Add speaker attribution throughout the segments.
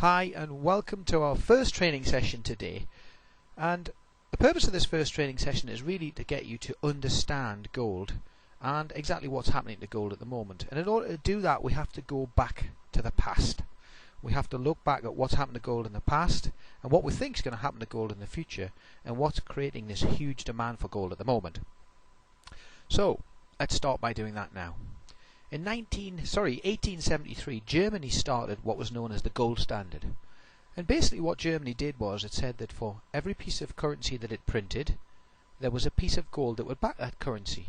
Speaker 1: Hi and welcome to our first training session today, and the purpose of this first training session is really to get you to understand gold and exactly what's happening to gold at the moment. And in order to do that, we have to go back to the past. We have to look back at what's happened to gold in the past and what we think is going to happen to gold in the future and what's creating this huge demand for gold at the moment. So let's start by doing that now. In 1873, Germany started what was known as the gold standard. And basically what Germany did was it said that for every piece of currency that it printed, there was a piece of gold that would back that currency.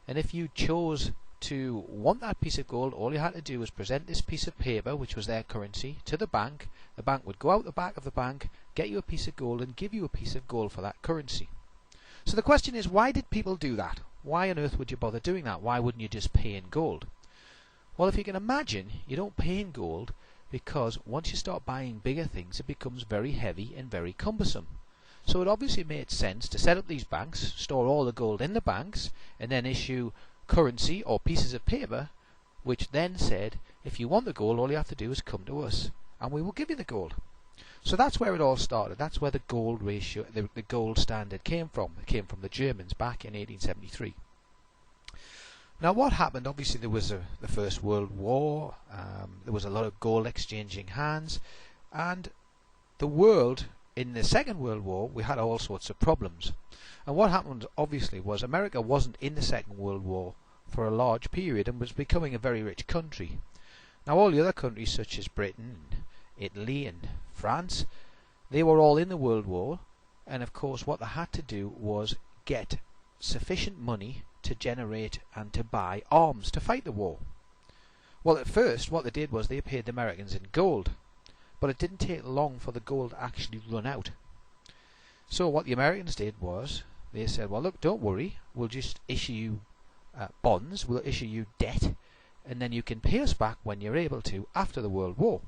Speaker 1: And if you chose to want that piece of gold, all you had to do was present this piece of paper, which was their currency, to the bank. The bank would go out the back of the bank, get you a piece of gold and give you a piece of gold for that currency. So the question is, why did people do that? Why on earth would you bother doing that? Why wouldn't you just pay in gold? Well, if you can imagine, you don't pay in gold because once you start buying bigger things, it becomes very heavy and very cumbersome. So it obviously made sense to set up these banks, store all the gold in the banks, and then issue currency or pieces of paper, which then said, if you want the gold, all you have to do is come to us, and we will give you the gold. So that's where it all started. That's where the gold ratio, the gold standard came from. It came from the Germans back in 1873. Now what happened, obviously there was the First World War, there was a lot of gold exchanging hands, and the world, in the Second World War, we had all sorts of problems. And what happened obviously was America wasn't in the Second World War for a large period and was becoming a very rich country. Now all the other countries such as Britain, Italy and France, they were all in the World War, and of course what they had to do was get sufficient money to generate and to buy arms to fight the war. Well, at first what they did was they paid the Americans in gold, but it didn't take long for the gold to actually run out. So what the Americans did was they said, well look, don't worry, we'll just issue you bonds, we'll issue you debt, and then you can pay us back when you're able to after the World War.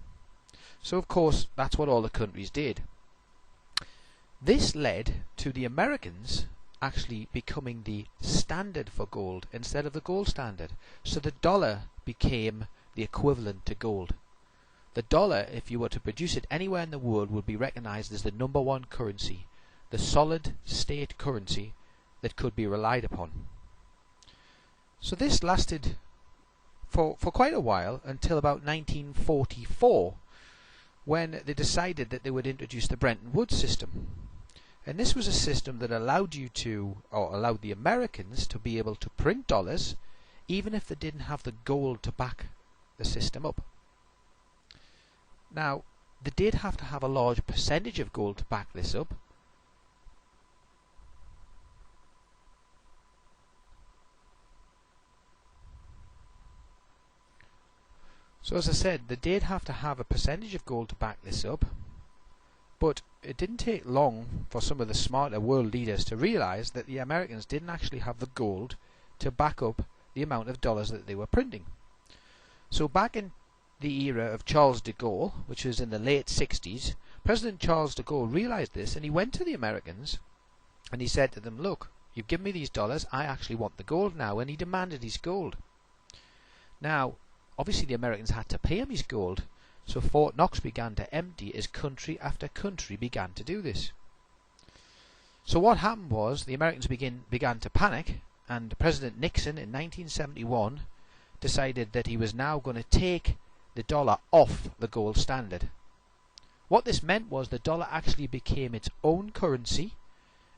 Speaker 1: So of course that's what all the countries did. This led to the Americans actually becoming the standard for gold instead of the gold standard. So the dollar became the equivalent to gold. The dollar, if you were to produce it anywhere in the world, would be recognized as the #1 currency, the solid state currency that could be relied upon. So this lasted for quite a while until about 1944, when they decided that they would introduce the Bretton Woods system. And this was a system that allowed you to, or allowed the Americans to be able to print dollars even if they didn't have the gold to back the system up. Now, they did have to have a large percentage of gold to back this up. So as I said, they did have to have a percentage of gold to back this up. But it didn't take long for some of the smarter world leaders to realize that the Americans didn't actually have the gold to back up the amount of dollars that they were printing. So back in the era of Charles de Gaulle, which was in the late 60s, President Charles de Gaulle realized this, and he went to the Americans and he said to them, look, you've given me these dollars, I actually want the gold now, and he demanded his gold. Now obviously the Americans had to pay him his gold. So Fort Knox began to empty as country after country began to do this. So what happened was the Americans began to panic, and President Nixon in 1971 decided that he was now going to take the dollar off the gold standard. What this meant was the dollar actually became its own currency.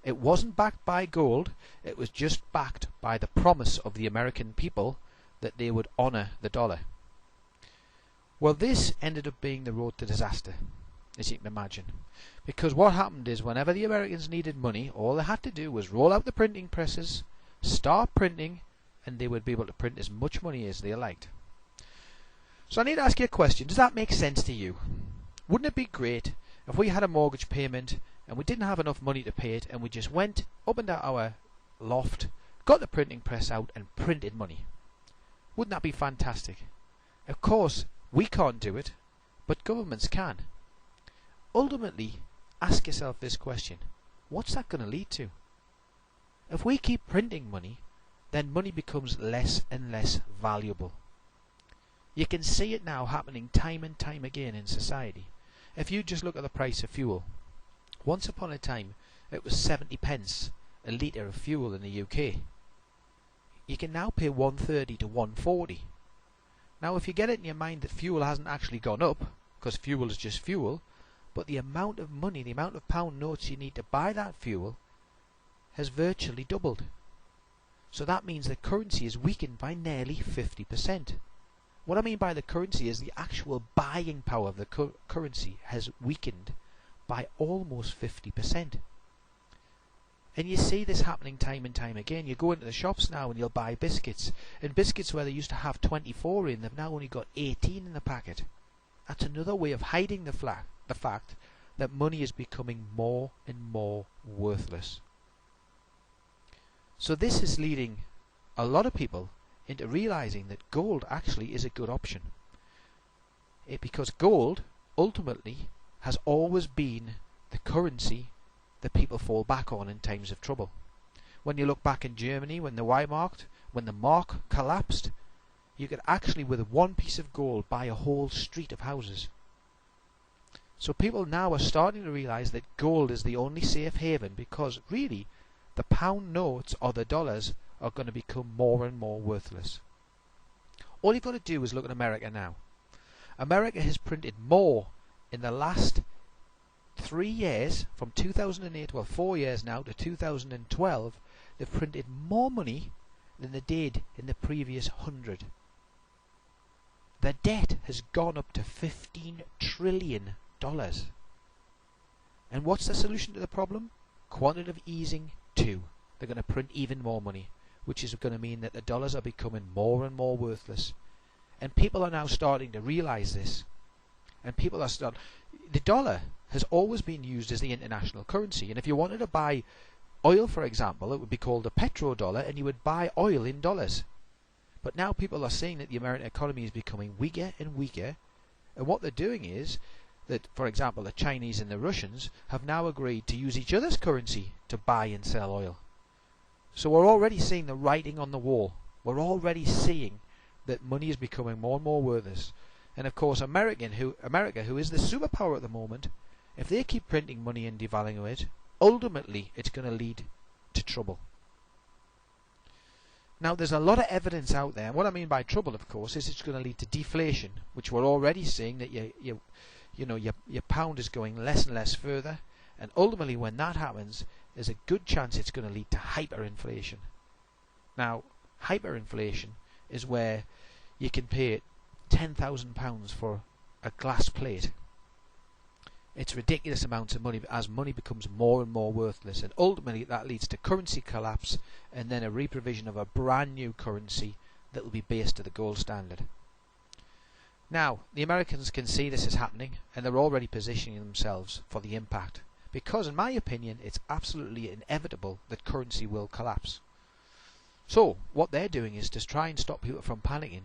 Speaker 1: It wasn't backed by gold, it was just backed by the promise of the American people that they would honor the dollar. Well, this ended up being the road to disaster, as you can imagine. Because what happened is whenever the Americans needed money, all they had to do was roll out the printing presses, start printing, and they would be able to print as much money as they liked. So I need to ask you a question. Does that make sense to you? Wouldn't it be great if we had a mortgage payment and we didn't have enough money to pay it, and we just went up into our loft, got the printing press out and printed money? Wouldn't that be fantastic? Of course, we can't do it, but governments can. Ultimately, ask yourself this question. What's that going to lead to? If we keep printing money, then money becomes less and less valuable. You can see it now happening time and time again in society. If you just look at the price of fuel, once upon a time it was 70 pence a litre of fuel in the UK. You can now pay 130 to 140. Now if you get it in your mind that fuel hasn't actually gone up, because fuel is just fuel, but the amount of money, the amount of pound notes you need to buy that fuel has virtually doubled. So that means the currency is weakened by nearly 50%. What I mean by the currency is the actual buying power of the currency has weakened by almost 50%. And you see this happening time and time again. You go into the shops now and you'll buy biscuits. And biscuits where they used to have 24 in, they've now only got 18 in the packet. That's another way of hiding the fact that money is becoming more and more worthless. So this is leading a lot of people into realizing that gold actually is a good option. Because gold ultimately has always been the currency that people fall back on in times of trouble. When you look back in Germany, when the mark collapsed, you could actually with one piece of gold buy a whole street of houses. So people now are starting to realize that gold is the only safe haven, because really the pound notes or the dollars are going to become more and more worthless. All you've got to do is look at America now. America has printed more in the last 3 years, from 2008, well 4 years now, to 2012, they've printed more money than they did in the previous 100. Their debt has gone up to $15 trillion. And what's the solution to the problem? Quantitative easing 2. They're going to print even more money, which is going to mean that the dollars are becoming more and more worthless. And people are now starting to realize this. And people are the dollar has always been used as the international currency. And if you wanted to buy oil, for example, it would be called a petrodollar, and you would buy oil in dollars. But now people are seeing that the American economy is becoming weaker and weaker. And what they're doing is that, for example, the Chinese and the Russians have now agreed to use each other's currency to buy and sell oil. So we're already seeing the writing on the wall. We're already seeing that money is becoming more and more worthless. And of course America, who is the superpower at the moment, if they keep printing money and devaluing it, ultimately it's going to lead to trouble. Now there's a lot of evidence out there, and what I mean by trouble, of course, is it's going to lead to deflation, which we're already seeing, that your pound is going less and less further, and ultimately when that happens, there's a good chance it's going to lead to hyperinflation. Now, hyperinflation is where you can pay £10,000 for a glass plate. It's ridiculous amounts of money as money becomes more and more worthless, and ultimately that leads to currency collapse and then a reprovision of a brand new currency that will be based to the gold standard. Now, the Americans can see this is happening, and they're already positioning themselves for the impact, because in my opinion it's absolutely inevitable that currency will collapse. So what they're doing is to try and stop people from panicking.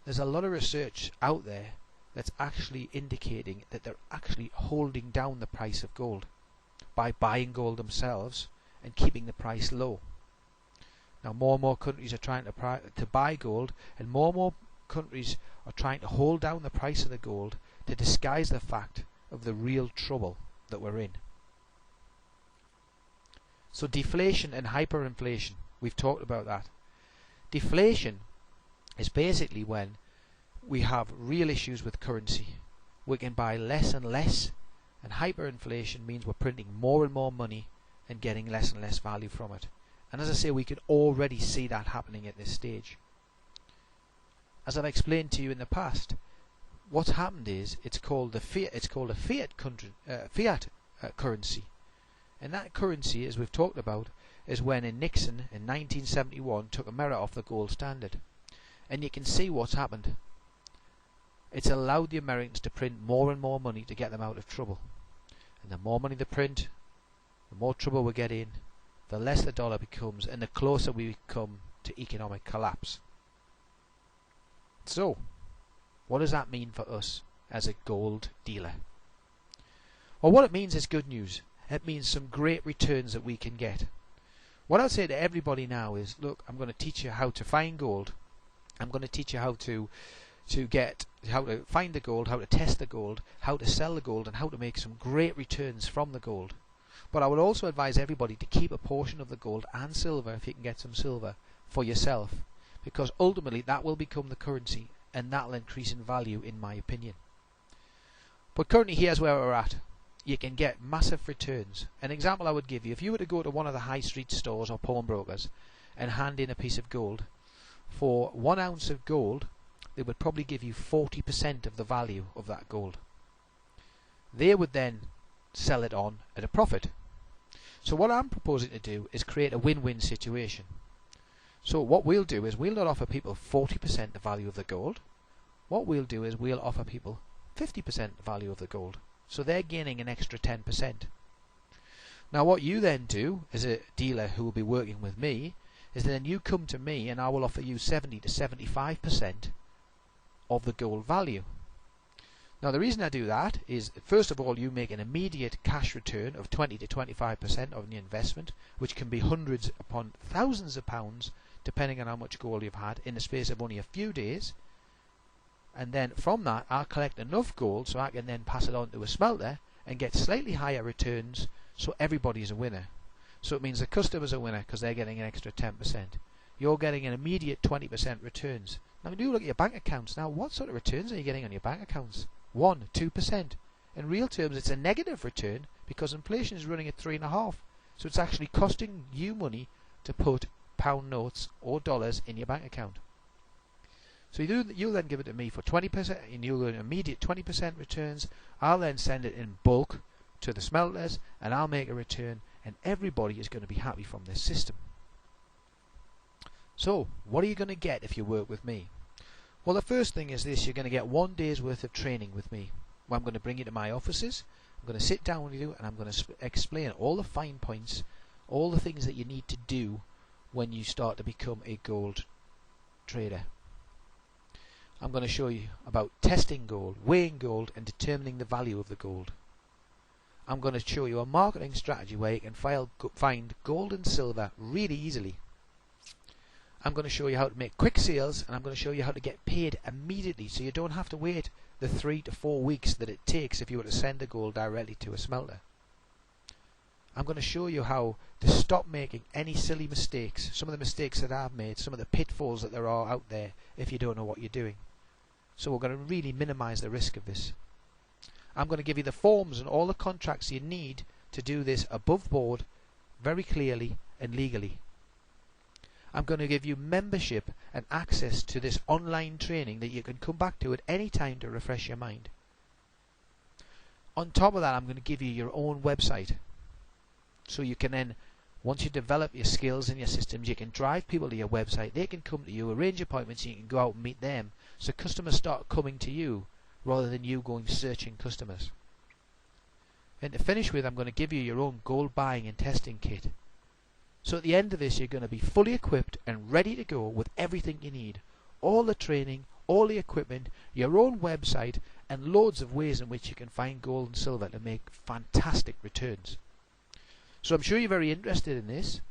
Speaker 1: There's a lot of research out there that's actually indicating that they're actually holding down the price of gold by buying gold themselves and keeping the price low. Now more and more countries are trying to buy gold, and more countries are trying to hold down the price of the gold to disguise the fact of the real trouble that we're in. So deflation and hyperinflation, we've talked about that. Deflation is basically when we have real issues with currency. We can buy less and less, and hyperinflation means we're printing more and more money and getting less and less value from it. And as I say, we can already see that happening at this stage. As I've explained to you in the past, what's happened is it's called a fiat currency, and that currency, as we've talked about, is when Nixon in 1971 took America off the gold standard. And you can see what's happened. It's allowed the Americans to print more and more money to get them out of trouble. And the more money they print, the more trouble we get in, the less the dollar becomes, and the closer we become to economic collapse. So, what does that mean for us as a gold dealer? Well, what it means is good news. It means some great returns that we can get. What I'll say to everybody now is, look, I'm going to teach you how to find gold. I'm going to teach you how to to get how to find the gold, how to test the gold, how to sell the gold, and how to make some great returns from the gold. But I would also advise everybody to keep a portion of the gold and silver, if you can get some silver, for yourself, because ultimately that will become the currency and that will increase in value, in my opinion. But currently here's where we're at. You can get massive returns. An example I would give you, if you were to go to one of the high street stores or pawnbrokers and hand in a piece of gold, for 1 ounce of gold they would probably give you 40% of the value of that gold. They would then sell it on at a profit. So what I'm proposing to do is create a win-win situation. So what we'll do is we'll not offer people 40% the value of the gold. What we'll do is we'll offer people 50% the value of the gold. So they're gaining an extra 10%. Now what you then do as a dealer who will be working with me is then you come to me and I will offer you 70 to 75% of the gold value. Now the reason I do that is, first of all, you make an immediate cash return of 20 to 25% on your investment, which can be hundreds upon thousands of pounds depending on how much gold you've had in the space of only a few days. And then from that I'll collect enough gold so I can then pass it on to a smelter and get slightly higher returns, so everybody's a winner. So it means the customer's a winner because they're getting an extra 10%. You're getting an immediate 20% returns. Now when you look at your bank accounts, now what sort of returns are you getting on your bank accounts? 1, 2%. In real terms it's a negative return because inflation is running at 3.5%. So it's actually costing you money to put pound notes or dollars in your bank account. So you'll then give it to me for 20% and you'll get an immediate 20% returns. I'll then send it in bulk to the smelters and I'll make a return, and everybody is going to be happy from this system. So what are you going to get if you work with me? Well, the first thing is this: you're going to get 1 day's worth of training with me, where I'm going to bring you to my offices. I'm going to sit down with you and I'm going to explain all the fine points, all the things that you need to do when you start to become a gold trader. I'm going to show you about testing gold, weighing gold and determining the value of the gold. I'm going to show you a marketing strategy where you can find gold and silver really easily. I'm going to show you how to make quick sales, and I'm going to show you how to get paid immediately so you don't have to wait the 3 to 4 weeks that it takes if you were to send the gold directly to a smelter. I'm going to show you how to stop making any silly mistakes, some of the mistakes that I've made, some of the pitfalls that there are out there if you don't know what you're doing. So we're going to really minimize the risk of this. I'm going to give you the forms and all the contracts you need to do this above board, very clearly and legally. I'm going to give you membership and access to this online training that you can come back to at any time to refresh your mind. On top of that, I'm going to give you your own website, so you can then, once you develop your skills and your systems, you can drive people to your website. They can come to you, arrange appointments, and you can go out and meet them. So customers start coming to you rather than you going searching customers. And to finish with, I'm going to give you your own gold buying and testing kit. So at the end of this, you're going to be fully equipped and ready to go with everything you need. All the training, all the equipment, your own website, and loads of ways in which you can find gold and silver to make fantastic returns. So I'm sure you're very interested in this.